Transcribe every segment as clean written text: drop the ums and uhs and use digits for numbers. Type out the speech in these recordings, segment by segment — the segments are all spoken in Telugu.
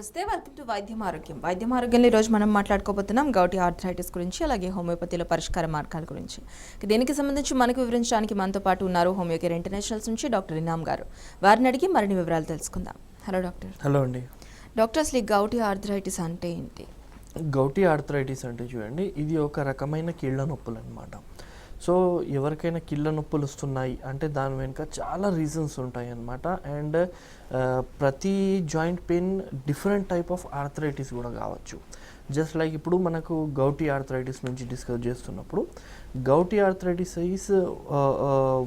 నమస్తే, వెల్కమ్ టు వైద్యం ఆరోగ్యంలో ఈరోజు మనం మాట్లాడుకోబోతున్నాం గౌటి ఆర్థరైటిస్ గురించి, అలాగే హోమియోపతిలో పరిష్కార మార్గాల గురించి. దీనికి సంబంధించి మనకు వివరించడానికి మనతో పాటు ఉన్నారు హోమియో కేర్ ఇంటర్నేషనల్స్ నుంచి డాక్టర్ ఇనామ్ గారు. వారిని అడిగి మరిన్ని వివరాలు తెలుసుకుందాం. Hello doctor. హలో అండి. డాక్టర్, అసలు ఈ గౌటి ఆర్థరైటిస్ అంటే ఏంటి? గౌటి ఆర్థరైటిస్ అంటే చూడండి, ఇది ఒక రకమైన కీళ్ళ నొప్పులు అనమాట. సో ఎవరికైనా కీళ్ళ నొప్పులు వస్తున్నాయి అంటే దాని వెనుక చాలా రీజన్స్ ఉంటాయి అన్నమాట. అండ్ ప్రతి joint pain different type of arthritis కూడా కావచ్చు. జస్ట్ లైక్ ఇప్పుడు మనకు గౌటి ఆర్థరైటిస్ నుంచి డిస్కస్ చేస్తున్నప్పుడు, gouty arthritis is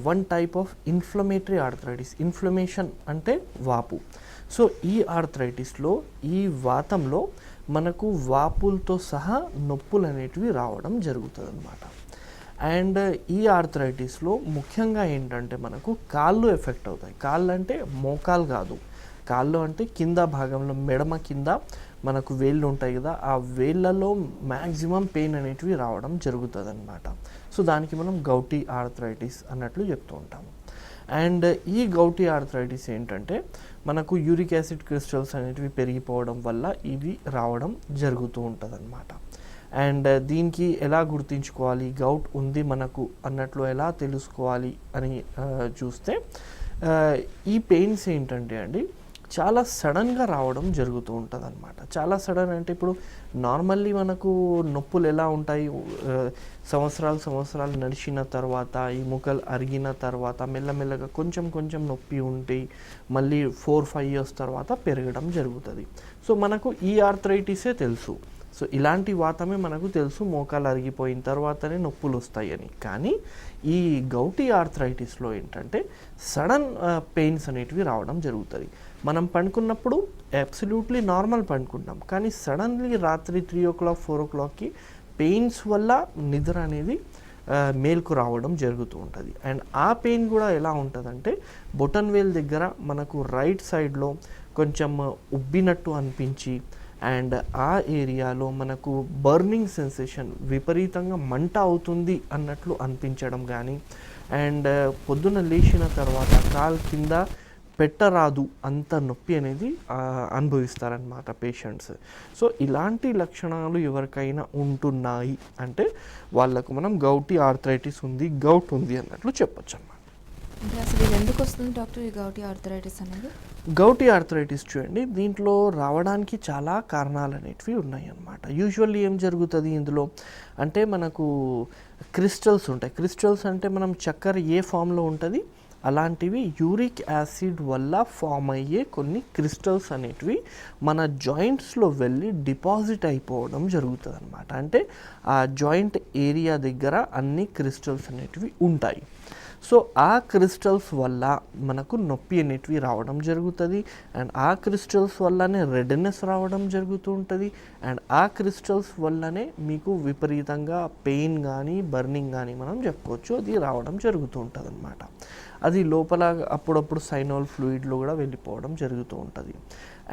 one type of inflammatory arthritis. Inflammation అంటే వాపు. సో ఈ ఆర్థరైటిస్లో, ఈ వాతంలో మనకు వాపులతో సహా నొప్పులు అనేటివి రావడం జరుగుతుంది అన్నమాట. అండ్ ఈ ఆర్థరైటిస్లో ముఖ్యంగా ఏంటంటే మనకు కాళ్ళు ఎఫెక్ట్ అవుతాయి. కాళ్ళు అంటే మోకాలు కాదు, కాళ్ళు అంటే కింద భాగంలో మెడమ కింద మనకు వేళ్ళు ఉంటాయి కదా, ఆ వేళ్ళలో మ్యాక్సిమం పెయిన్ అనేటివి రావడం జరుగుతుంది అన్నమాట. సో దానికి మనం గౌటి ఆర్థరైటిస్ అన్నట్లు చెప్తూ ఉంటాము. అండ్ ఈ గౌటి ఆర్థరైటిస్ ఏంటంటే మనకు యూరిక్ యాసిడ్ క్రిస్టల్స్ అనేటివి పెరిగిపోవడం వల్ల ఇవి రావడం జరుగుతూ ఉంటుంది అన్నమాట. అండ్ దీనికి ఎలా గుర్తించుకోవాలి, గౌట్ ఉంది మనకు అన్నట్లు ఎలా తెలుసుకోవాలి అని చూస్తే, ఈ పెయిన్స్ ఏంటంటే అండి చాలా సడన్గా రావడం జరుగుతూ ఉంటుంది అనమాట. చాలా సడన్ అంటే ఇప్పుడు నార్మల్లీ మనకు నొప్పులు ఎలా ఉంటాయి, సంవత్సరాలు నడిచిన తర్వాత, ఈ ముక్కలు అరిగిన తర్వాత మెల్లమెల్లగా కొంచెం నొప్పి ఉంటే మళ్ళీ 4-5 years తర్వాత పెరగడం జరుగుతుంది. సో మనకు ఈ ఆర్థరైటిసే తెలుసు. సో ఇలాంటి వాతమే మనకు తెలుసు, మోకాలు అరిగిపోయిన తర్వాతనే నొప్పులు వస్తాయని. కానీ ఈ గౌటి ఆర్థరైటిస్లో ఏంటంటే సడన్ పెయిన్స్ అనేటివి రావడం జరుగుతుంది. మనం పండుకున్నప్పుడు అబ్సల్యూట్లీ నార్మల్ పండుకుంటాం, కానీ సడన్లీ రాత్రి 3 o'clock 4 o'clockకి పెయిన్స్ వల్ల నిద్ర అనేది మేల్కు రావడం జరుగుతూ ఉంటుంది. అండ్ ఆ పెయిన్ కూడా ఎలా ఉంటుందంటే బొటన్ వేల్ దగ్గర మనకు రైట్ సైడ్లో కొంచెం ఉబ్బినట్టు అనిపించి, అండ్ ఆ ఏరియాలో మనకు బర్నింగ్ సెన్సేషన్, విపరీతంగా మంట అవుతుంది అన్నట్లు అనిపించడం కానీ, అండ్ పొద్దున లేచిన తర్వాత కాలు కింద పెట్టరాదు అంత నొప్పి అనేది అనుభవిస్తారనమాట పేషెంట్స్. సో ఇలాంటి లక్షణాలు ఎవరికైనా ఉంటున్నాయి అంటే వాళ్ళకు మనం గౌటి ఆర్థరైటిస్ ఉంది, గౌట్ ఉంది అన్నట్లు చెప్పొచ్చు అన్నమాట. అంటే అసలు ఇది ఎందుకు వస్తుంది డాక్టర్, ఈ గౌటి ఆర్థరైటిస్ అనేది? గౌటి ఆర్థరైటిస్ చూడండి, దీంట్లో రావడానికి చాలా కారణాలు అనేటివి ఉన్నాయి అన్నమాట. యూజువల్లీ ఏం జరుగుతుంది ఇందులో అంటే మనకు క్రిస్టల్స్ ఉంటాయి. క్రిస్టల్స్ అంటే మనం చక్కెర ఏ ఫామ్లో ఉంటుంది అలాంటివి యూరిక్ యాసిడ్ వల్ల ఫామ్ అయ్యే కొన్ని క్రిస్టల్స్ అనేటివి మన జాయింట్స్లో వెళ్ళి డిపాజిట్ అయిపోవడం జరుగుతుంది అన్నమాట. అంటే ఆ జాయింట్ ఏరియా దగ్గర అన్ని క్రిస్టల్స్ అనేటివి ఉంటాయి. సో ఆ క్రిస్టల్స్ వల్ల మనకు నొప్పి అనేటివి రావడం జరుగుతుంది. అండ్ ఆ క్రిస్టల్స్ వల్లనే రెడ్నెస్ రావడం జరుగుతూ ఉంటుంది. అండ్ ఆ క్రిస్టల్స్ వల్లనే మీకు విపరీతంగా పెయిన్ కానీ బర్నింగ్ కానీ మనం చెప్పుకోవచ్చు, అది రావడం జరుగుతూ ఉంటుంది అన్నమాట. అది లోపల అప్పుడప్పుడు సైనోల్ ఫ్లూయిడ్లో కూడా వెళ్ళిపోవడం జరుగుతూ ఉంటుంది.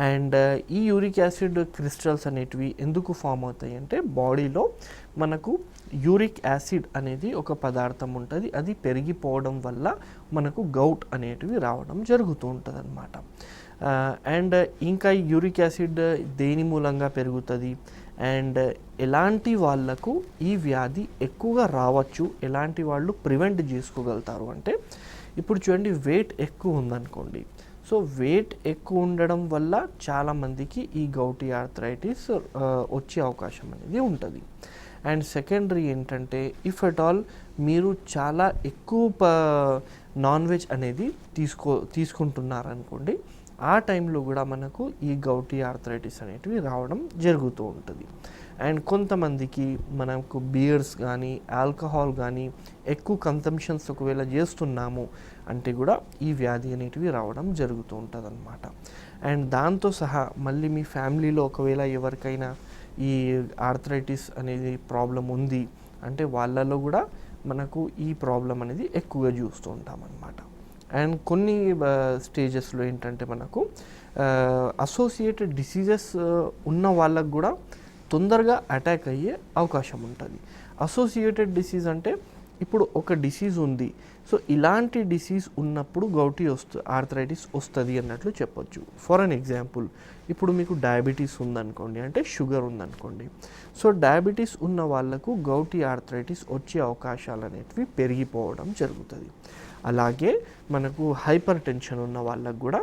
అండ్ ఈ యూరిక్ యాసిడ్ క్రిస్టల్స్ అనేటివి ఎందుకు ఫామ్ అవుతాయి అంటే బాడీలో మనకు యూరిక్ యాసిడ్ అనేది ఒక పదార్థం ఉంటుంది, అది పెరిగిపోవడం వల్ల మనకు గౌట్ అనేటివి రావడం జరుగుతూ ఉంటుంది అన్నమాట. అండ్ ఇంకా యూరిక్ యాసిడ్ దేని మూలంగా పెరుగుతుంది అండ్ ఎలాంటి వాళ్ళకు ఈ వ్యాధి ఎక్కువగా రావచ్చు, ఎలాంటి వాళ్ళు ప్రివెంట్ చేసుకోగలుగుతారు అంటే, ఇప్పుడు చూడండి వెయిట్ ఎక్కువ ఉందనుకోండి. సో వెయిట్ ఎక్కువ ఉండడం వల్ల చాలామందికి ఈ గౌటి ఆర్థరైటిస్ వచ్చే అవకాశం అనేది ఉంటుంది. అండ్ సెకండరీ ఏంటంటే ఇఫ్ అట్ ఆల్ మీరు చాలా ఎక్కువ నాన్ వెజ్ అనేది తీసుకుంటున్నారనుకోండి, ఆ టైంలో కూడా మనకు ఈ గౌటి ఆర్థరైటిస్ అనేటివి రావడం జరుగుతూ ఉంటుంది. అండ్ కొంతమందికి మనకు బియర్స్ కానీ ఆల్కహాల్ కానీ ఎక్కువ కన్సంప్షన్స్ ఒకవేళ చేస్తున్నాము అంటే కూడా ఈ వ్యాధి అనేటివి రావడం జరుగుతూ ఉంటుంది అన్నమాట. అండ్ దాంతో సహా మళ్ళీ మీ ఫ్యామిలీలో ఒకవేళ ఎవరికైనా ఈ ఆర్థరైటిస్ అనేది ప్రాబ్లం ఉంది అంటే వాళ్ళలో కూడా మనకు ఈ ప్రాబ్లం అనేది ఎక్కువగా చూస్తూ ఉంటాం అన్నమాట. అండ్ కొన్ని స్టేజెస్లో ఏంటంటే మనకు అసోసియేటెడ్ డిసీజెస్ ఉన్న వాళ్ళకు కూడా తొందరగా అటాక్ అయ్యే అవకాశం ఉంటుంది. అసోసియేటెడ్ డిసీజ్ అంటే ఇప్పుడు ఒక డిసీజ్ ఉంది, సో ఇలాంటి డిసీజ్ ఉన్నప్పుడు గౌటీ ఆర్థరైటిస్ వస్తుంది అన్నట్లు చెప్పొచ్చు. ఫర్ అన్ ఎగ్జాంపుల్, ఇప్పుడు మీకు డయాబెటీస్ ఉందనుకోండి, అంటే షుగర్ ఉందనుకోండి. సో డయాబెటీస్ ఉన్న వాళ్ళకు గౌటీ ఆర్థరైటిస్ వచ్చే అవకాశాలు అనేటివి పెరిగిపోవడం జరుగుతుంది. అలాగే మనకు హైపర్ టెన్షన్ ఉన్న వాళ్ళకు కూడా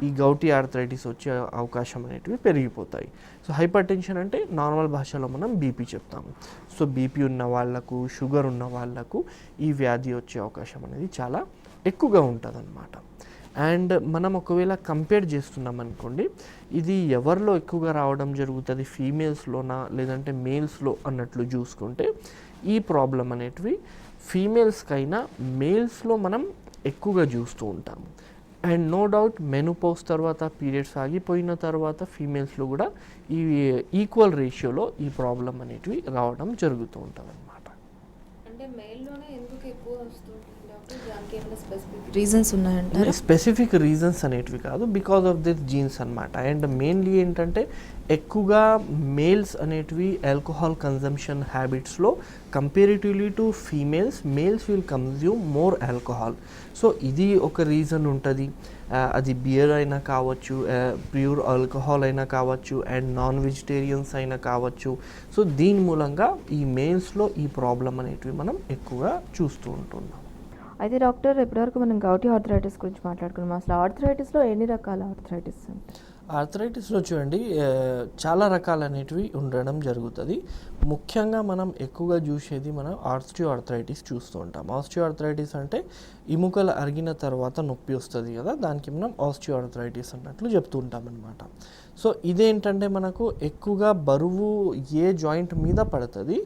ఈ గౌటీ ఆర్థరైటిస్ వచ్చే అవకాశం అనేటివి పెరిగిపోతాయి. సో హైపర్ టెన్షన్ అంటే నార్మల్ భాషలో మనం బీపీ చెప్తాము. సో బీపీ ఉన్న వాళ్ళకు, షుగర్ ఉన్న వాళ్ళకు ఈ వ్యాధి వచ్చే అవకాశం అనేది చాలా ఎక్కువగా ఉంటుందన్నమాట. అండ్ మనం ఒకవేళ కంపేర్ చేస్తున్నాం అనుకోండి, ఇది ఎవరిలో ఎక్కువగా రావడం జరుగుతుంది, ఫీమేల్స్లోనా లేదంటే మేల్స్లో అన్నట్లు చూసుకుంటే ఈ ప్రాబ్లం అనేటివి ఫీమేల్స్కైనా మేల్స్లో మనం ఎక్కువగా చూస్తూ ఉంటాము. అండ్ నో డౌట్ మెనోపౌస్ తర్వాత, పీరియడ్స్ ఆగిపోయిన తర్వాత ఫీమేల్స్లో కూడా ఈ ఈక్వల్ రేషియోలో ఈ ప్రాబ్లం అనేటివి రావడం జరుగుతూ ఉంటుంది అన్నమాట. అంటే మేల్లోనే ఎందుకు ఎక్కువ వస్తుంటుంది డాక్టర్? దానికి ఏమైనా స్పెసిఫిక్ రీజన్స్ ఉన్నాయంటారా? స్పెసిఫిక్ రీజన్స్ అనేటివి కాదు, బికాజ్ ఆఫ్ దిస్ జీన్స్ అనమాట. అండ్ మెయిన్లీ ఏంటంటే ఎక్కువగా మేల్స్ అనేటివి ఆల్కహాల్ కన్జంప్షన్ హ్యాబిట్స్లో comparatively to males will consume more alcohol. So ఇది ఒక రీజన్ ఉంటుంది. అది బియర్ అయినా కావచ్చు, ప్యూర్ ఆల్కహాల్ అయినా కావచ్చు, అండ్ నాన్ వెజిటేరియన్స్ అయినా కావచ్చు. సో దీని మూలంగా ఈ మేల్స్లో ఈ ప్రాబ్లం అనేటివి మనం ఎక్కువగా చూస్తూ ఉంటున్నాం. అయితే డాక్టర్, ఇప్పటివరకు మనం గౌటీ ఆర్థరైటిస్ గురించి మాట్లాడుకున్నాం. అసలు ఆర్థరైటిస్లో ఎన్ని రకాల ఆర్థరైటిస్ ఉంటాయి? ఆర్థరైటిస్లో చూడండి చాలా రకాలు అనేటివి ఉండడం జరుగుతుంది. ముఖ్యంగా మనం ఎక్కువగా చూసేది మనం ఆర్థరైటిస్ చూస్తూ ఉంటాం. ఆర్థరైటిస్ అంటే ఎముకలు అరిగిన తర్వాత నొప్పి వస్తుంది కదా, దానికి మనం ఆర్థరైటిస్ అన్నట్లు చెప్తూ ఉంటాం అనమాట. సో ఇదేంటంటే మనకు ఎక్కువగా బరువు ఏ జాయింట్ మీద పడుతుంది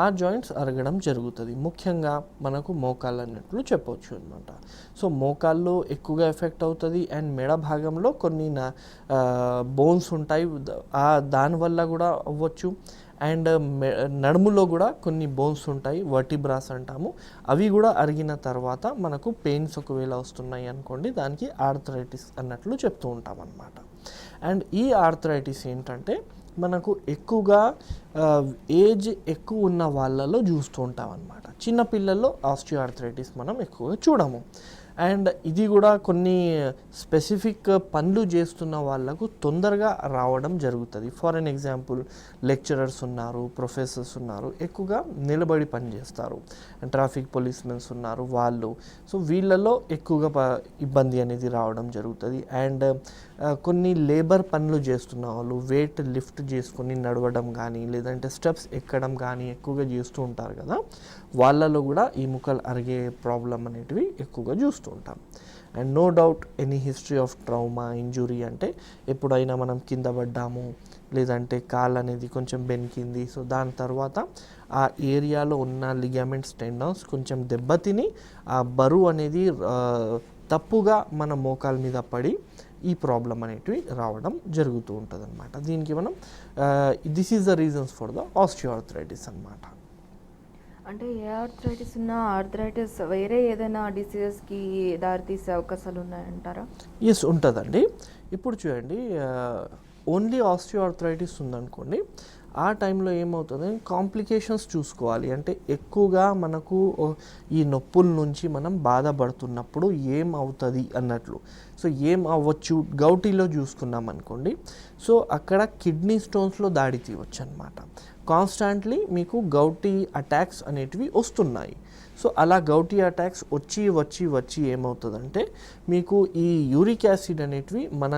ఆ జాయింట్స్ అరగడం జరుగుతుంది. ముఖ్యంగా మనకు మోకాళ్ళు అన్నట్లు చెప్పవచ్చు అనమాట. సో మోకాళ్ళు ఎక్కువగా ఎఫెక్ట్ అవుతుంది. అండ్ మెడ భాగంలో కొన్ని బోన్స్ ఉంటాయి, దానివల్ల కూడా అవ్వచ్చు. అండ్ నడుములో కూడా కొన్ని బోన్స్ ఉంటాయి, వర్టిబ్రాస్ అంటాము. అవి కూడా అరిగిన తర్వాత మనకు పెయిన్స్ ఒకవేళ వస్తున్నాయి అనుకోండి, దానికి ఆర్థరైటిస్ అన్నట్లు చెప్తూ ఉంటాం అన్నమాట. అండ్ ఈ ఆర్థరైటిస్ ఏంటంటే మనకు ఎక్కువగా ఏజ్ ఎక్కువ ఉన్న వాళ్ళలో చూస్తూ ఉంటాం అన్నమాట. చిన్నపిల్లల్లో ఆర్థరైటిస్ మనం ఎక్కువగా చూడము. అండ్ ఇది కూడా కొన్ని స్పెసిఫిక్ పనులు చేస్తున్న వాళ్ళకు తొందరగా రావడం జరుగుతుంది. ఫర్ అన్ ఎగ్జాంపుల్, లెక్చరర్స్ ఉన్నారు, ప్రొఫెసర్స్ ఉన్నారు, ఎక్కువగా నిలబడి పని చేస్తారు. ట్రాఫిక్ పోలీస్మెన్స్ ఉన్నారు వాళ్ళు. సో వీళ్ళలో ఎక్కువగా ఇబ్బంది అనేది రావడం జరుగుతుంది. అండ్ కొన్ని లేబర్ పనులు చేస్తున్న వాళ్ళు వెయిట్ లిఫ్ట్ చేసుకొని నడవడం కానీ లేదంటే స్టెప్స్ ఎక్కడం కానీ ఎక్కువగా చేస్తూ ఉంటారు కదా, వాళ్ళలో కూడా ఈ ముక్కలు అరిగే ప్రాబ్లం అనేటివి ఎక్కువగా చూస్తూ ఉంటాం. And no doubt any history of trauma, injury అంటే ఎప్పుడైనా మనం కింద పడ్డాము లేదంటే కాలు అనేది కొంచెం బెనికింది, సో దాని తర్వాత ఆ ఏరియాలో ఉన్న లిగామెంట్స్, టెండాన్స్ కొంచెం దెబ్బతిని ఆ బరువు అనేది తప్పుగా మన మోకాల మీద పడి ఈ ప్రాబ్లం అనేటివి రావడం జరుగుతూ ఉంటుంది అనమాట. దీనికి మనం this is the reasons for the arthritis అనమాట. అంటే ఏ ఆర్థరైటిస్ ఉన్నా ఆర్థరైటిస్ వేరే ఏదైనా డిసీజెస్కి దారితీసే అవకాశాలు ఉన్నాయంటారా? ఎస్, ఉంటుందండి. ఇప్పుడు చూడండి, ఓన్లీ ఆర్థరైటిస్ ఉందనుకోండి, ఆ టైంలో ఏమవుతుంది, కాంప్లికేషన్స్ చూసుకోవాలి. అంటే ఎక్కువగా మనకు ఈ నొప్పుల నుంచి మనం బాధపడుతున్నప్పుడు ఏం అవుతుంది అన్నట్లు. సో ఏం అవ్వచ్చు, గౌటీలో చూసుకున్నాం అనుకోండి, సో అక్కడ కిడ్నీ స్టోన్స్లో దాడి తీయవచ్చు అనమాట. కాన్స్టాంట్లీ మీకు గౌటీ అటాక్స్ అనేటివి వస్తున్నాయి. సో అలా గౌటీ అటాక్స్ వచ్చి ఏమవుతుందంటే మీకు ఈ యూరిక్ యాసిడ్ అనేటివి మన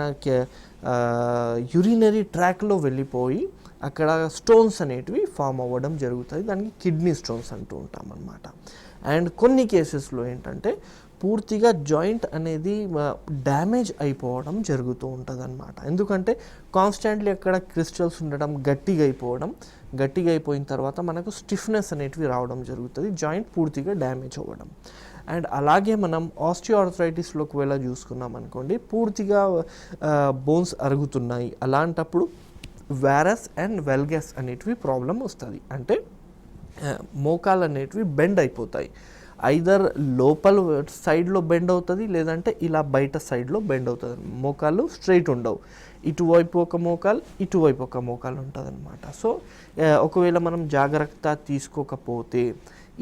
యూరినరీ ట్రాక్లో వెళ్ళిపోయి అక్కడ స్టోన్స్ అనేటివి ఫామ్ అవ్వడం జరుగుతుంది. దానికి కిడ్నీ స్టోన్స్ అంటూ ఉంటాం అన్నమాట. అండ్ కొన్ని కేసెస్లో ఏంటంటే పూర్తిగా జాయింట్ అనేది డ్యామేజ్ అయిపోవడం జరుగుతూ ఉంటుంది అన్నమాట. ఎందుకంటే కాన్స్టాంట్లీ అక్కడ క్రిస్టల్స్ ఉండడం, గట్టిగా అయిపోయిన తర్వాత మనకు స్టిఫ్నెస్ అనేటివి రావడం జరుగుతుంది, జాయింట్ పూర్తిగా డ్యామేజ్ అవ్వడం. అండ్ అలాగే మనం ఆర్థరైటిస్లోకి వెళ్ళి చూసుకున్నాం అనుకోండి, పూర్తిగా బోన్స్ అరుగుతున్నాయి. అలాంటప్పుడు వారస్ అండ్ వెల్గస్ అనేటివి ప్రాబ్లం వస్తుంది. అంటే మోకాలు అనేటివి బెండ్ అయిపోతాయి. ఐదర్ లోపల సైడ్లో బెండ్ అవుతుంది, లేదంటే ఇలా బయట సైడ్లో బెండ్ అవుతుంది. మోకాలు స్ట్రైట్ ఉండవు, ఇటువైపు ఒక మోకాలు ఇటువైపు ఒక మోకాలు ఉంటుంది అనమాట. సో ఒకవేళ మనం జాగ్రత్త తీసుకోకపోతే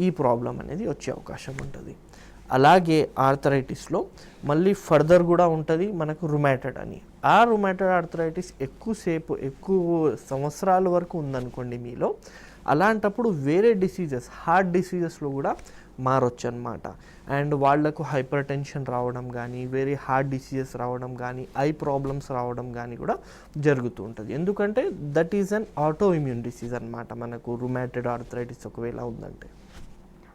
ఈ ప్రాబ్లం అనేది వచ్చే అవకాశం ఉంటుంది. అలాగే ఆర్థరైటిస్లో మళ్ళీ ఫర్దర్ కూడా ఉంటుంది మనకు రుమాటెడ్ అని. ఆ రుమాటెడ్ ఆర్థరైటిస్ ఎక్కువ సంవత్సరాల వరకు ఉందనుకోండి మీలో, అలాంటప్పుడు వేరే డిసీజెస్, హార్ట్ డిసీజెస్లో కూడా మారొచ్చు అనమాట. అండ్ వాళ్లకు హైపర్ టెన్షన్ రావడం కానీ, వేరే హార్ట్ డిసీజెస్ రావడం కానీ, ఐ ప్రాబ్లమ్స్ రావడం కానీ కూడా జరుగుతూ ఉంటుంది. ఎందుకంటే that is an auto immune disease అనమాట మనకు రుమాటెడ్ ఆర్థరైటిస్ ఒకవేళ ఉందంటే.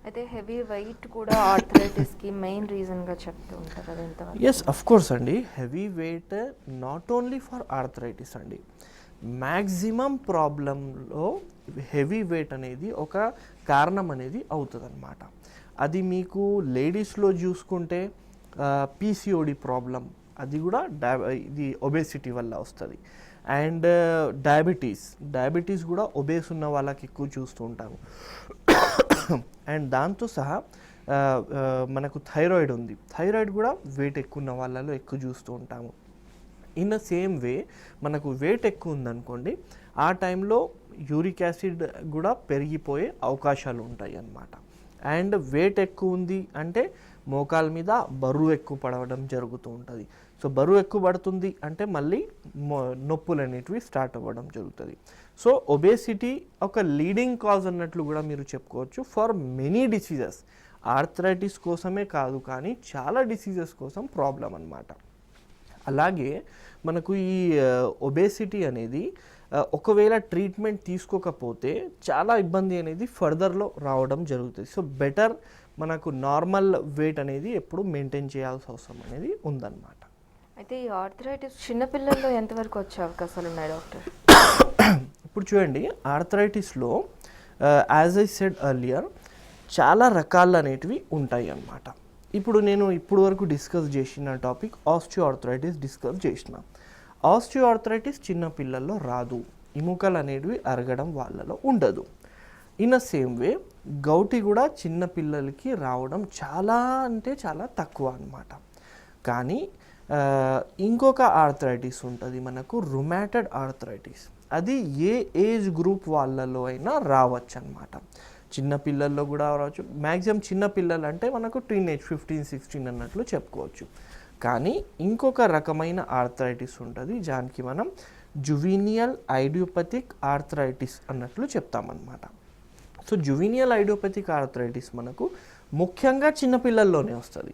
అయితే హెవీ వెయిట్ కూడా ఆర్థరైటిస్కి మెయిన్ రీజన్గా చెప్తూ ఉంటారు, అది ఎంతవరకు? ఎస్, అఫ్ కోర్స్ అండి. Heavy weight not only for arthritis అండి, మ్యాక్సిమం ప్రాబ్లంలో హెవీ వెయిట్ అనేది ఒక కారణం అనేది అవుతుంది అనమాట. అది మీకు లేడీస్లో చూసుకుంటే పీసీఓడి ప్రాబ్లం, అది కూడా ఇది ఒబేసిటీ వల్ల వస్తుంది. అండ్ డయాబెటీస్ కూడా ఒబేస్ ఉన్న వాళ్ళకి ఎక్కువ చూస్తూ ఉంటాము. అండ్ దాంతో సహా మనకు థైరాయిడ్ ఉంది, థైరాయిడ్ కూడా వెయిట్ ఎక్కువ ఉన్న వాళ్ళలో ఎక్కువ చూస్తూ ఉంటాము. ఇన్ ద సేమ్ వే మనకు వెయిట్ ఎక్కువ ఉందనుకోండి, ఆ టైంలో యూరిక్ యాసిడ్ కూడా పెరిగిపోయే అవకాశాలు ఉంటాయి అన్నమాట. అండ్ వెయిట్ ఎక్కువ ఉంది అంటే మోకాల మీద బరువు ఎక్కువ పడవడం జరుగుతూ ఉంటుంది. సో బరువు ఎక్కువ పడుతుంది అంటే మళ్ళీ నొప్పులు అనేటివి స్టార్ట్ అవ్వడం జరుగుతుంది. సో ఒబేసిటీ ఒక లీడింగ్ కాజ్ అన్నట్లు కూడా మీరు చెప్పుకోవచ్చు ఫర్ మెనీ డిసీజెస్. ఆర్థరైటిస్ కోసమే కాదు కానీ చాలా డిసీజెస్ కోసం ప్రాబ్లం అన్నమాట. అలాగే మనకు ఈ ఒబేసిటీ అనేది ఒకవేళ ట్రీట్మెంట్ తీసుకోకపోతే చాలా ఇబ్బంది అనేది ఫర్దర్లో రావడం జరుగుతుంది. సో బెటర్ మనకు నార్మల్ వెయిట్ అనేది ఎప్పుడు మెయింటైన్ చేయాల్సిన అవసరం అనేది ఉందన్నమాట. అయితే ఈ ఆర్థరైటిస్ చిన్నపిల్లల్లో ఎంతవరకు వచ్చే అవకాశాలు ఉన్నాయి డాక్టర్? ఇప్పుడు చూడండి, ఆర్థరైటిస్లో యాజ్ ఐ సెడ్ ఎర్లియర్ చాలా రకాలు అనేటివి ఉంటాయి అన్నమాట. ఇప్పుడు నేను వరకు డిస్కస్ చేసిన టాపిక్ ఆస్టియోఆర్థరైటిస్ డిస్కస్ చేసిన. ఆస్టియోఆర్థరైటిస్ చిన్న పిల్లల్లో రాదు, ఎముకలు అనేటివి అరగడం వాళ్ళలో ఉండదు. In the same way gouty కూడా చిన్న పిల్లలకి రావడం చాలా అంటే చాలా తక్కువ అన్నమాట. కానీ ఇంకొక ఆర్థరైటిస్ ఉంటుంది మనకు, రుమాటెడ్ ఆర్థరైటిస్. అది ఏ ఏజ్ గ్రూప్ వాళ్ళలో అయినా రావచ్చు అన్నమాట. చిన్నపిల్లల్లో కూడా రావచ్చు. మ్యాక్సిమం చిన్నపిల్లలు అంటే మనకు టీనేజ్ 15-16 అన్నట్లు చెప్పుకోవచ్చు. కానీ ఇంకొక రకమైన ఆర్థరైటిస్ ఉంటుంది, దానికి మనం జువీనియల్ ఐడియోపతిక్ ఆర్థరైటిస్ అన్నట్లు చెప్తామన్నమాట. సో జువీనియల్ ఐడియోపతిక్ ఆర్థరైటిస్ మనకు ముఖ్యంగా చిన్నపిల్లల్లోనే వస్తుంది.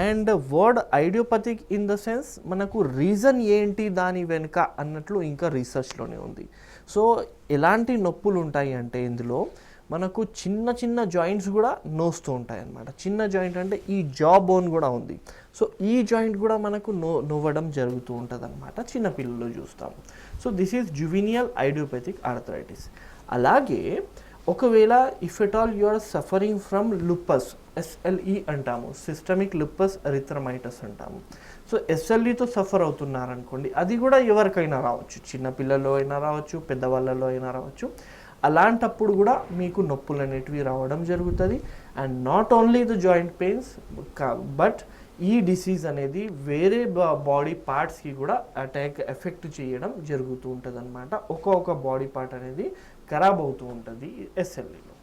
And word idiopathic in the sense మనకు రీజన్ ఏంటి దాని వెనుక అన్నట్లు ఇంకా రీసెర్చ్లోనే ఉంది. సో ఎలాంటి నొప్పులు ఉంటాయి అంటే ఇందులో మనకు చిన్న చిన్న జాయింట్స్ కూడా నోస్తూ ఉంటాయి అన్నమాట. చిన్న జాయింట్ అంటే ఈ జా బోన్ కూడా ఉంది. సో ఈ జాయింట్ కూడా మనకు నొవ్వడం జరుగుతూ ఉంటుంది అన్నమాట, చిన్నపిల్లల్లో చూస్తాము. So this is juvenile idiopathic arthritis. అలాగే ఒకవేళ if at all you are suffering from lupus, SLE అంటాము, సిస్టమిక్ లుపస్ ఎరిథ్రమైటిస్ అంటాము. సో SLEతో సఫర్ అవుతున్నారనుకోండి, అది కూడా ఎవరికైనా రావచ్చు, చిన్నపిల్లల్లో అయినా రావచ్చు, పెద్దవాళ్ళలో అయినా రావచ్చు. అలాంటప్పుడు కూడా మీకు నొప్పులు అనేటివి రావడం జరుగుతుంది. And not only the joint pains but ఈ డిసీజ్ అనేది వేరే బాడీ పార్ట్స్కి కూడా ఎఫెక్ట్ చేయడం జరుగుతూ ఉంటుంది అనమాట. ఒక్కొక్క బాడీ పార్ట్ అనేది ఖరాబ్ అవుతూ ఉంటుంది SLEలో.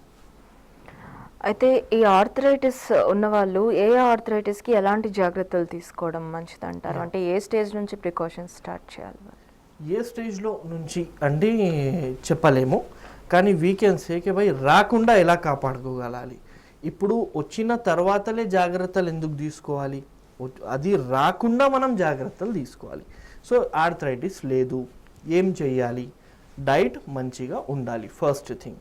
అయితే ఈ ఆర్థరైటిస్ ఉన్నవాళ్ళు ఏ ఆర్థరైటిస్కి ఎలాంటి జాగ్రత్తలు తీసుకోవడం మంచిది అంటారు? అంటే ఏ స్టేజ్ నుంచి ప్రికాషన్స్ స్టార్ట్ చేయాలి? ఏ స్టేజ్లో నుంచి అంటే చెప్పలేము, కానీ వీ కెన్ సే కే భయ్ రాకుండా ఎలా కాపాడుకోగలాలి. ఇప్పుడు వచ్చిన తర్వాతలే జాగ్రత్తలు ఎందుకు తీసుకోవాలి, అది రాకుండా మనం జాగ్రత్తలు తీసుకోవాలి. సో ఆర్థరైటిస్ లేదు, ఏం చేయాలి? డైట్ మంచిగా ఉండాలి ఫస్ట్ థింగ్.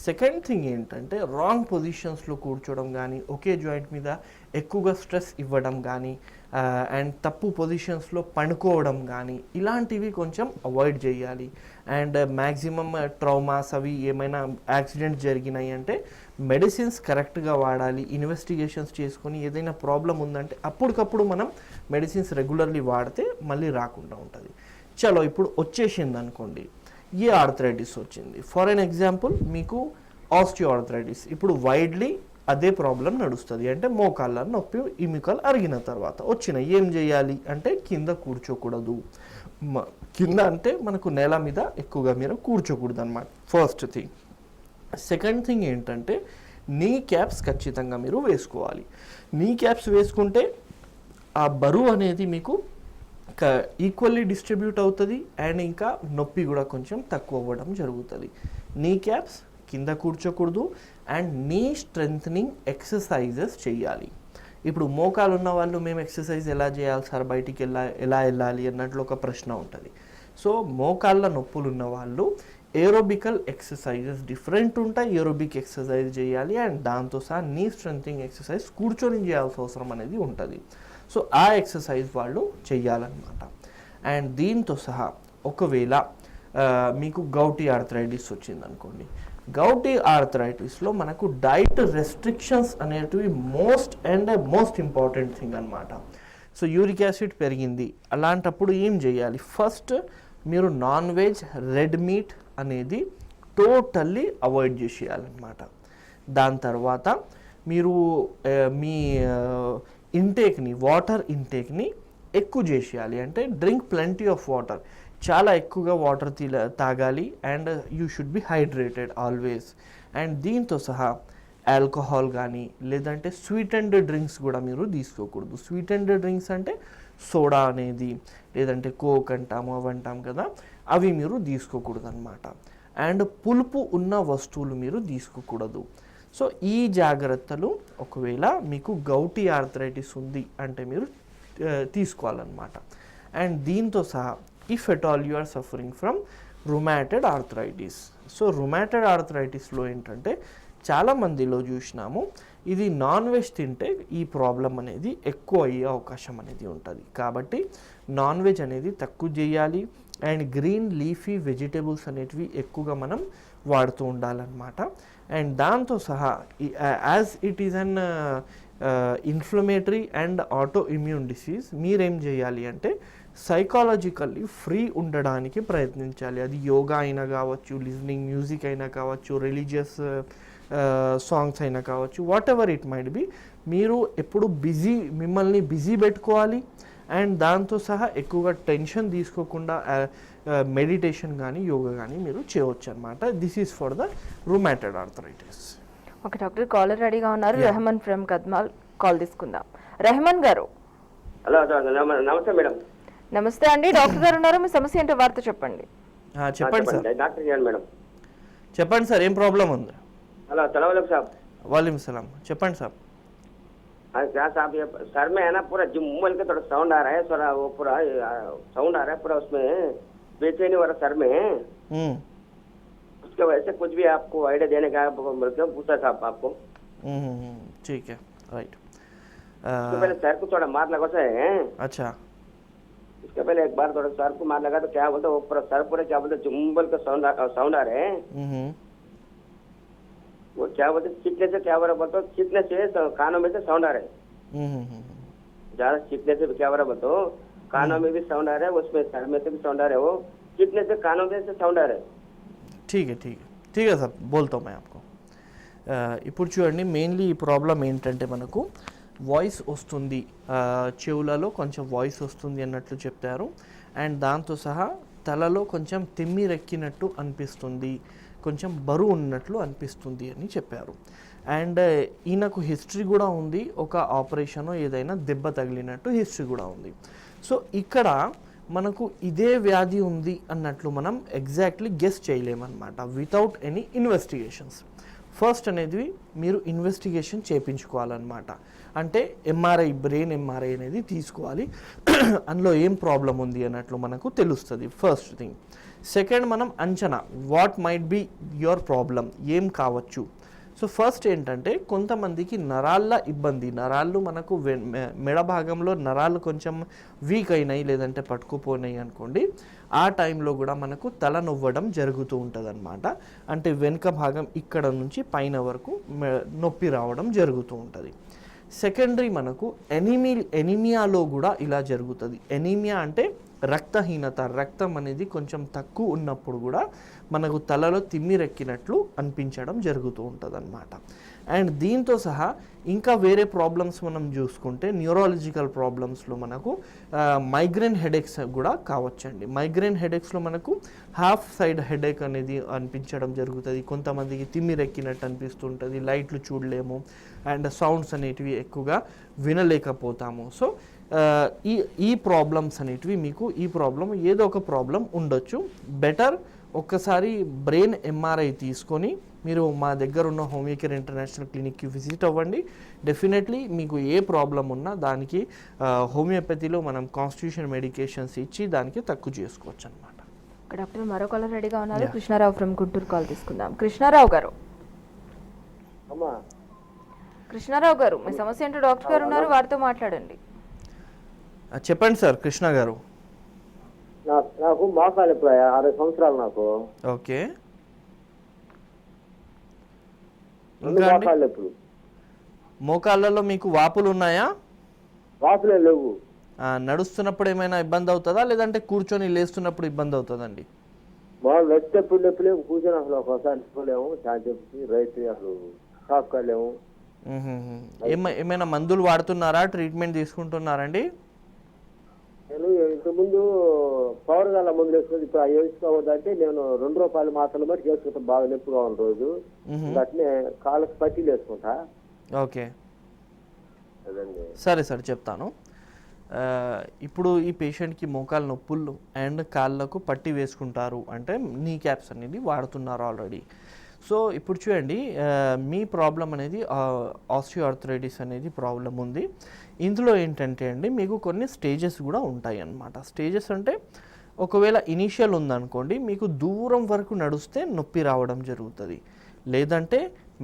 సెకండ్ థింగ్ ఏంటంటే రాంగ్ పొజిషన్స్లో కూర్చోవడం కానీ, ఒకే జాయింట్ మీద ఎక్కువగా స్ట్రెస్ ఇవ్వడం కానీ, అండ్ తప్పు పొజిషన్స్లో పడుకోవడం కానీ, ఇలాంటివి కొంచెం అవాయిడ్ చేయాలి. అండ్ మ్యాక్సిమం ట్రామాస్ అవి ఏమైనా యాక్సిడెంట్స్ జరిగినాయి అంటే మెడిసిన్స్ కరెక్ట్గా వాడాలి. ఇన్వెస్టిగేషన్స్ చేసుకొని ఏదైనా ప్రాబ్లం ఉందంటే అప్పటికప్పుడు మనం మెడిసిన్స్ రెగ్యులర్లీ వాడితే మళ్ళీ రాకుండా ఉంటుంది. చలో ఇప్పుడు వచ్చేసింది అనుకోండి, ఏ ఆర్థరైటిస్ వచ్చింది, ఫర్ ఎన్ ఎగ్జాంపుల్ మీకు ఆస్టియోఆర్థరైటిస్. ఇప్పుడు వైడ్లీ అదే ప్రాబ్లం నడుస్తుంది, అంటే మోకాళ్ళ నొప్పి ఎముకలు అరిగిన తర్వాత వచ్చిన ఏం చేయాలి అంటే కింద కూర్చోకూడదు. కింద అంటే మనకు నేల మీద ఎక్కువగా మీరు కూర్చోకూడదు అన్నమాట, ఫస్ట్ థింగ్. సెకండ్ థింగ్ ఏంటంటే నీ క్యాప్స్ ఖచ్చితంగా మీరు వేసుకోవాలి. నీ క్యాప్స్ వేసుకుంటే ఆ బరువు అనేది మీకు ఈక్వల్లీ డిస్ట్రిబ్యూట్ అవుతుంది అండ్ ఇంకా నొప్పి కూడా కొంచెం తక్కువ అవ్వడం జరుగుతుంది. నీ క్యాప్స్ కింద కూర్చోకూడదు అండ్ నీ స్ట్రెంథనింగ్ ఎక్సర్సైజెస్ చేయాలి. ఇప్పుడు మోకాలు ఉన్న వాళ్ళు మేము ఎక్సర్సైజ్ ఎలా చేయాలి సార్, బయటికి ఎలా వెళ్ళాలి అన్నట్లు ఒక ప్రశ్న ఉంటుంది. సో మోకాళ్ళ నొప్పులు ఉన్న వాళ్ళు ఏరోబికల్ ఎక్సర్సైజెస్ డిఫరెంట్ ఉంటాయి. ఏరోబిక్ ఎక్సర్సైజ్ చేయాలి అండ్ దాంతో సహా నీ స్ట్రెంథనింగ్ ఎక్సర్సైజ్ కూర్చొని చేయాల్సిన అవసరం అనేది ఉంటుంది. సో ఆ ఎక్సర్సైజ్ వాళ్ళు చేయాలన్నమాట. అండ్ దీంతో సహా ఒకవేళ మీకు గౌటీ ఆర్థరైటిస్ వచ్చిందనుకోండి, గౌటీ ఆర్థరైటిస్లో మనకు డైట్ రెస్ట్రిక్షన్స్ అనేటివి మోస్ట్ ఇంపార్టెంట్ థింగ్ అనమాట. సో యూరిక్ యాసిడ్ పెరిగింది, అలాంటప్పుడు ఏం చేయాలి? ఫస్ట్ మీరు నాన్ వెజ్, రెడ్ మీట్ అనేది టోటల్లీ అవాయిడ్ చేసేయాలన్నమాట. దాని తర్వాత మీరు మీ ఇంటేక్ని, వాటర్ ఇంటేక్ని ఎక్కువ చేసేయాలి. అంటే డ్రింక్ ప్లెంటీ ఆఫ్ వాటర్, చాలా ఎక్కువగా వాటర్ తాగాలి and you should be hydrated always. And దీంతో సహా ఆల్కహాల్ కానీ లేదంటే స్వీట్ అండ్ డ్రింక్స్ కూడా మీరు తీసుకోకూడదు. స్వీట్ అండ్ డ్రింక్స్ అంటే సోడా అనేది లేదంటే కోక్ అంటాము అవంటాం కదా, అవి మీరు తీసుకోకూడదు అనమాట. అండ్ పులుపు ఉన్న వస్తువులు మీరు తీసుకోకూడదు. సో ఈ జాగ్రత్తలు ఒకవేళ మీకు గౌటీ ఆర్థరైటిస్ ఉంది అంటే మీరు తీసుకోవాలన్నమాట. అండ్ దీంతో సహా if at all you are suffering from rheumatoid arthritis. So rheumatoid ఆర్థరైటిస్లో ఏంటంటే చాలామందిలో చూసినాము ఇది నాన్ వెజ్ తింటే ఈ ప్రాబ్లం అనేది ఎక్కువ అయ్యే అవకాశం అనేది ఉంటుంది. కాబట్టి నాన్ వెజ్ అనేది తక్కువ చేయాలి అండ్ గ్రీన్ లీఫీ వెజిటేబుల్స్ అనేటివి ఎక్కువగా మనం వాడుతూ ఉండాలన్నమాట. అండ్ దాంతో సహా as it is an inflammatory and auto immune disease, మీరేం చేయాలి అంటే సైకాలజికల్లీ ఫ్రీ ఉండడానికి ప్రయత్నించాలి. అది యోగా అయినా కావచ్చు, లిజనింగ్ మ్యూజిక్ అయినా కావచ్చు, రిలీజియస్ సాంగ్స్ అయినా కావచ్చు, what ever it might be. మీరు ఎప్పుడు మిమ్మల్ని బిజీ పెట్టుకోవాలి అండ్ దాంతో సహా ఎక్కువగా టెన్షన్ తీసుకోకుండా మెడిటేషన్ కానీ యోగా కానీ మీరు చేయవచ్చు అనమాట. This is for the rheumatoid arthritis. Okay doctor, caller రెడీగా ఉన్నారు. రెహమాన్ ఫ్రమ్ కద్మాల్ కాల్ తీసుకుందాం. రెహమాన్ గారు. హలో నమస్తే మేడం. నమస్తే అండి, డాక్టర్ గారు ఉన్నారు. మీ సమస్య ఏంటో వార్త చెప్పండి. చెప్పండి సార్. డాక్టర్ గారు మేడం. చెప్పండి సార్, ఏం ప్రాబ్లం ఉంది? हेलो सलाम वालेकुम साहब. वालेकुम सलाम. చెప్పండి సార్. क्या साहब ये सर में है ना पूरा जुम्मल के थोड़ा साउंड आ रहा है, थोड़ा वो पूरा साउंड आ रहा है पूरा, उसमें बेचैनी हो रहा सर में. उसके वजह से कुछ भी आपको आइडिया देने का मतलब पूछा था आपको. ठीक है, राइट. तो पहले सर को थोड़ा मार लगा सा है. अच्छा. इसके पहले एक बार थोड़ा सर को मार लगा तो क्या बोलते वो पूरा सर पूरे क्या बोलते जुम्मल का साउंड आ रहे हैं. वो क्या बोलते चीखने से क्या हो रहा बोलते, चीखने से कानों में से साउंड आ रहे हैं. ज्यादा चीखने से क्या हो रहा बोलते कानों में भी साउंड आ रहा है, उसमें सर में से भी साउंड आ रहा है, वो चीखने से कानों में से साउंड आ रहा है. ठीक है సార్, बोलता हूँ मैं आपको. ఇప్పుడు చూడండి, మెయిన్లీ ఈ ప్రాబ్లం ఏంటంటే మనకు వాయిస్ వస్తుంది, చెవులలో కొంచెం వాయిస్ వస్తుంది అన్నట్లు చెప్తారు. అండ్ దాంతో సహా తలలో కొంచెం తిమ్మిరెక్కినట్టు అనిపిస్తుంది, కొంచెం బరువు ఉన్నట్లు అనిపిస్తుంది అని చెప్పారు. అండ్ ఈయనకు హిస్టరీ కూడా ఉంది, ఒక ఆపరేషన్ ఏదైనా దెబ్బ తగిలినట్టు హిస్టరీ కూడా ఉంది. సో ఇక్కడ మనకు ఇదే వ్యాధి ఉంది అన్నట్లు మనం ఎగ్జాక్ట్లీ గెస్ చేయలేమన్నమాట వితౌట్ ఎనీ ఇన్వెస్టిగేషన్స్. ఫస్ట్ అనేది మీరు ఇన్వెస్టిగేషన్ చేయించుకోవాలన్నమాట. అంటే ఎంఆర్ఐ, బ్రెయిన్ ఎంఆర్ఐ అనేది తీసుకోవాలి, అందులో ఏం ప్రాబ్లం ఉంది అన్నట్లు మనకు తెలుస్తుంది ఫస్ట్ థింగ్. సెకండ్, మనం అంచనా what might be your problem, ఏం కావచ్చు. సో ఫస్ట్ ఏంటంటే కొంతమందికి నరాల ఇబ్బంది, నరాళ్ళు మనకు మెడ భాగంలో నరాలు కొంచెం వీక్ అయినాయి లేదంటే పట్టుకుపోయినాయి అనుకోండి, ఆ టైంలో కూడా మనకు తల నొవ్వడం జరుగుతూ ఉంటుంది అనమాట. అంటే వెనుక భాగం ఇక్కడ నుంచి పైన వరకు నొప్పి రావడం జరుగుతూ ఉంటుంది. సెకండరీ మనకు ఎనీమియాలో కూడా ఇలా జరుగుతుంది. ఎనీమియా అంటే రక్తహీనత, రక్తం అనేది కొంచెం తక్కువ ఉన్నప్పుడు కూడా మనకు తలలో తిమ్మిరెక్కినట్లు అనిపించడం జరుగుతూ ఉంటుంది అన్నమాట. అండ్ దీంతో సహా ఇంకా వేరే ప్రాబ్లమ్స్ మనం చూసుకుంటే న్యూరాలజికల్ ప్రాబ్లమ్స్లో మనకు మైగ్రేన్ హెడేక్స్ కూడా కావచ్చండి. మైగ్రేన్ హెడేక్స్లో మనకు హాఫ్ సైడ్ హెడేక్ అనేది అనిపించడం జరుగుతుంది. కొంతమందికి తిమ్మిరెక్కినట్టు అనిపిస్తుంటుంది, లైట్లు చూడలేము అండ్ సౌండ్స్ అనేటివి ఎక్కువగా వినలేకపోతాము. సో ఈ ప్రాబ్లమ్స్ అనేటివి మీకు ఈ ప్రాబ్లం ఏదో ఒక ప్రాబ్లం ఉండొచ్చు. బెటర్ ఒక్కసారి బ్రెయిన్ ఎంఆర్ఐ తీసుకొని మీరు మా దగ్గర ఉన్న హోమియోకేర్ ఇంటర్నేషనల్ క్లినిక్కి విజిట్ అవ్వండి. డెఫినెట్లీ మీకు ఏ ప్రాబ్లం ఉన్నా దానికి హోమియోపతిలో మనం కాన్స్టిట్యూషన్ మెడికేషన్స్ ఇచ్చి దానికి తక్కువ చేసుకోవచ్చు అనమాట. డాక్టర్ మరో కాలర్ రెడీగా ఉన్నారు. కృష్ణారావు ఫ్రమ్ గుంటూరు కాల్ తీసుకుందాం. కృష్ణారావు గారు, కృష్ణారావు గారు మీ సమస్య ఏంటో డాక్టర్ గారు ఉన్నారు, వారితో మాట్లాడండి. చెప్పండి సార్ కృష్ణ గారు. నాకు మోకాలు ఇప్పుడు 60 సంవత్సరాలు నాకు. ఓకే, మోకాళ్ళు ఎప్పుడు మోకాళ్ళలో మీకు వాపులు ఉన్నాయా? వాపులే లేవు. నడుస్తున్నప్పుడు ఏమైనా ఇబ్బంది అవుతుందా, లేదంటే కూర్చొని లేస్తున్నప్పుడు ఇబ్బంది అవుతుందండి? వాళ్ళు వచ్చేప్పుడు లేవు, కూర్చొని అసలు ఒకసారి లేవు, చెప్పి రైతు అసలు షాప్ కాలేము. ఏమైనా మందులు వాడుతున్నారా, ట్రీట్మెంట్ తీసుకుంటున్నారండి? నేను ఇంతకుముందు పవర్ గల మందులు వేసుకుని ఇప్పుడు అవి వేసుకోవద్దంటే నేను ₹2 మాత్రలు బట్టి చేసుకుంటాను. బాగా నొప్పిగా ఉన్న రోజు అట్నే కాళ్ళకి పట్టీలు వేసుకుంటా. ఓకే, సరే సార్ చెప్తాను. ఇప్పుడు ఈ పేషెంట్కి మోకాలు నొప్పులు అండ్ కాళ్ళకు పట్టి వేసుకుంటారు అంటే నీ క్యాప్స్ అనేది వాడుతున్నారు ఆల్రెడీ. సో ఇప్పుడు చూడండి, మీ ప్రాబ్లం అనేది ఆస్టియోఆర్థరైటిస్ అనేది ప్రాబ్లం ఉంది. ఇందులో ఏంటంటే అండి మీకు కొన్ని స్టేజెస్ కూడా ఉంటాయి అన్నమాట. స్టేజెస్ అంటే ఒకవేళ ఇనీషియల్ ఉందనుకోండి, మీకు దూరం వరకు నడుస్తే నొప్పి రావడం జరుగుతుంది, లేదంటే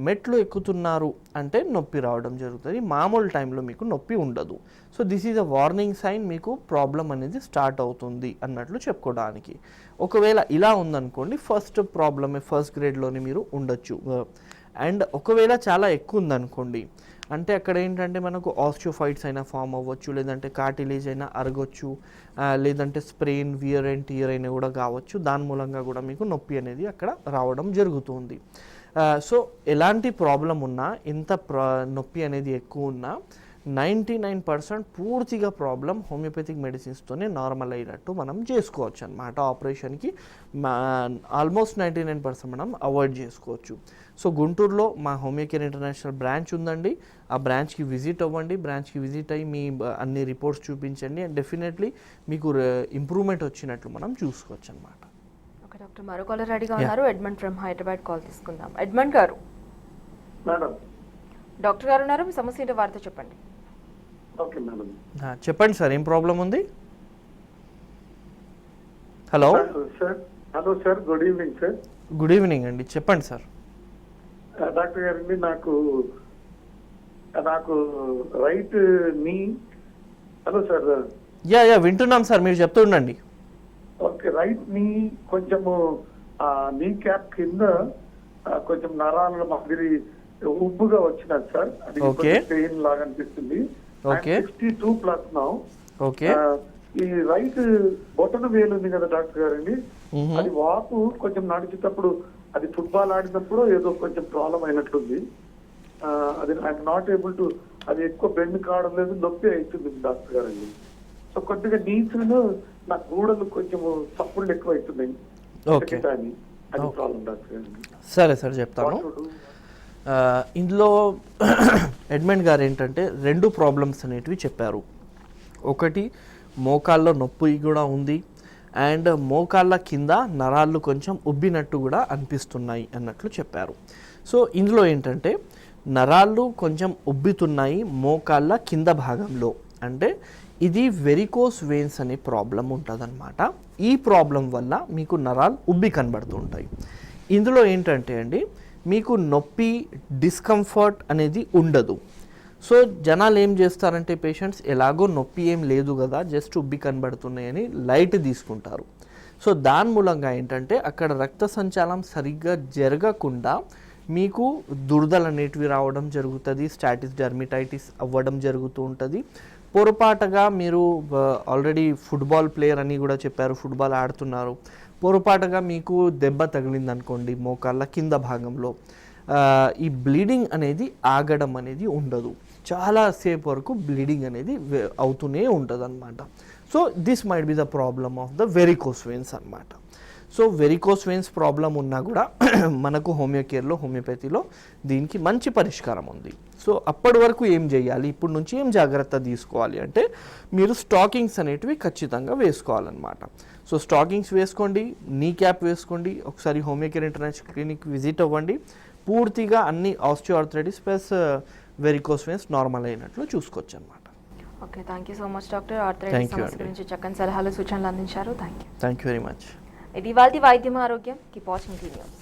మెట్లు ఎక్కుతున్నారు అంటే నొప్పి రావడం జరుగుతుంది. మామూలు టైంలో మీకు నొప్పి ఉండదు. So this is a warning sign, మీకు ప్రాబ్లం అనేది స్టార్ట్ అవుతుంది అన్నట్లు చెప్పుకోవడానికి. ఒకవేళ ఇలా ఉందనుకోండి, ఫస్ట్ ప్రాబ్లమే ఫస్ట్ గ్రేడ్లోనే మీరు ఉండొచ్చు. అండ్ ఒకవేళ చాలా ఎక్కువ ఉందనుకోండి, అంటే అక్కడ ఏంటంటే మనకు ఆస్టియోఫైట్స్ అయినా ఫామ్ అవ్వచ్చు, లేదంటే కార్టిలేజ్ అయినా అరగొచ్చు, లేదంటే స్ప్రెయిన్, వియర్ అండ్ టియర్ అయినా కూడా కావచ్చు. దాని మూలంగా కూడా మీకు నొప్పి అనేది అక్కడ రావడం జరుగుతుంది. సో ఎలాంటి ప్రాబ్లం ఉన్నా, ఎంత నొప్పి అనేది ఎక్కువ ఉన్నా 99% పూర్తిగా ప్రాబ్లం హోమియోపతిక్ మెడిసిన్స్తోనే నార్మల్ అయినట్టు మనం చేసుకోవచ్చు అనమాట. ఆపరేషన్కి ఆల్మోస్ట్ 99% మనం అవాయిడ్ చేసుకోవచ్చు. సో గుంటూరులో మా హోమియోకేర్ ఇంటర్నేషనల్ బ్రాంచ్ ఉందండి. ఆ బ్రాంచ్కి విజిట్ అవ్వండి. బ్రాంచ్కి విజిట్ అయ్యి మీ అన్ని రిపోర్ట్స్ చూపించండి. అండ్ డెఫినెట్లీ మీకు ఇంప్రూవ్మెంట్ వచ్చినట్లు మనం చూసుకోవచ్చు అనమాట. ఓకే డాక్టర్, మరో కాలర్ రెడీగా ఉన్నారు. ఎడ్మండ్ ఫ్రమ్ హైదరాబాద్ కాల్ తీసుకుందాం. ఎడ్మండ్ గారు, డాక్టర్ గారు ఉన్నారు, మీ సమస్య ఏంటో వారితో చెప్పండి. ఓకే మేడం, చెప్పండి సార్, ఏం ప్రాబ్లం ఉంది? Hello sir. Hello sir, good evening sir. Good evening అండి, చెప్పండి సార్. డాక్టర్ గారండి, నాకు రైట్ నీ. Hello sir. యా వింటున్నాం సార్, మీరు చెప్తూ ఉండండి. ఓకే, రైట్ నీ కొంచెము నీ క్యాప్ కింద కొంచెం నరాల మాదిరి ఉబ్బుగా వచ్చినది సార్. అది పెయిన్ లాగా అనిపిస్తుంది. 62+ నౌ. ఓకే, ఈ రైట్ బొటన వేలు ఉంది కదా డాక్టర్ గారండి, అది వాపు కొంచెం నడిచేటప్పుడు, అది ఫుట్బాల్ ఆడినప్పుడు ఏదో కొంచెం ప్రాబ్లం అయినట్లుంది. అది ఐఎమ్ నాట్ ఏబుల్ టు, అది ఎక్కువ బెండ్ కావడం లేదు, నొప్పి అవుతుంది డాక్టర్ గారండి. సో కొద్దిగా నీచులు నా గూడలు కొంచెం చప్పుళ్ళు ఎక్కువ అవుతున్నాయి. ఓకే, అది ప్రాబ్లం డాక్టర్ గారండి. సరే సార్ చెప్తాను. ఇందులో ఎడ్మండ్ గారు ఏంటంటే 2 ప్రాబ్లమ్స్ అనేటివి చెప్పారు. ఒకటి మోకాల్లో నొప్పి కూడా ఉంది, అండ్ మోకాళ్ళ కింద నరాళ్ళు కొంచెం ఉబ్బినట్టు కూడా అనిపిస్తున్నాయి అన్నట్లు చెప్పారు. సో ఇందులో ఏంటంటే నరాళ్ళు కొంచెం ఉబ్బుతున్నాయి మోకాళ్ళ కింద భాగంలో, అంటే ఇది వెరికోస్ వెయిన్స్ అనే ప్రాబ్లం ఉంటుందన్నమాట. ఈ ప్రాబ్లం వల్ల మీకు నరాలు ఉబ్బి కనబడుతుంటాయి. ఇందులో ఏంటంటే అండి మీకు నొప్పి, డిస్కంఫర్ట్ అనేది ఉండదు. సో జనాలు ఏం చేస్తారంటే పేషెంట్స్ ఎలాగో నొప్పి ఏం లేదు కదా, జస్ట్ ఉబ్బి కనబడుతున్నాయని లైట్ తీసుకుంటారు. సో దాని మూలంగా ఏంటంటే అక్కడ రక్త సంచాలనం సరిగ్గా జరగకుండా మీకు దురదలు అనేటివి రావడం జరుగుతుంది, స్టాటిస్ డర్మిటైటిస్ అవ్వడం జరుగుతూ ఉంటుంది, పొరపాటుగా మీరు ఆల్రెడీ ఫుట్బాల్ ప్లేయర్ అని కూడా చెప్పారు, ఫుట్బాల్ ఆడుతున్నారు, పొరపాటుగా మీకు దెబ్బ తగిలింది అనుకోండి మోకాళ్ళ కింద భాగంలో, ఈ బ్లీడింగ్ అనేది ఆగడం అనేది ఉండదు, చాలాసేపు వరకు బ్లీడింగ్ అనేది అవుతూనే ఉంటుంది అనమాట. So this might be the problem of the varicose veins అనమాట. సో వెరికోస్ వెయిన్స్ ప్రాబ్లం ఉన్నా కూడా మనకు హోమియోపతిలో దీనికి మంచి పరిష్కారం ఉంది. సో అప్పటి వరకు ఏం చేయాలి, ఇప్పటి నుంచి ఏం జాగ్రత్త తీసుకోవాలి అంటే మీరు స్టాకింగ్స్ అనేటివి ఖచ్చితంగా వేసుకోవాలన్నమాట. సో స్టాకింగ్స్ వేసుకోండి, నీ క్యాప్ వేసుకోండి, ఒకసారి హోమియోకేర్ ఇంటర్నేషనల్ క్లినిక్ విజిట్ అవ్వండి, పూర్తిగా అన్ని osteoarthritis plus varicose veins normal అయినట్లు చూసుకోవచ్చు అనమాట. Okay, thank you so much doctor. Arthritis సమస్య గురించి చక్కని సలహాలు సూచనలు అందించారు. Thank you very much. ఇది ఇవాల్టి వైద్యం ఆరోగ్యం. Keep watching tea news.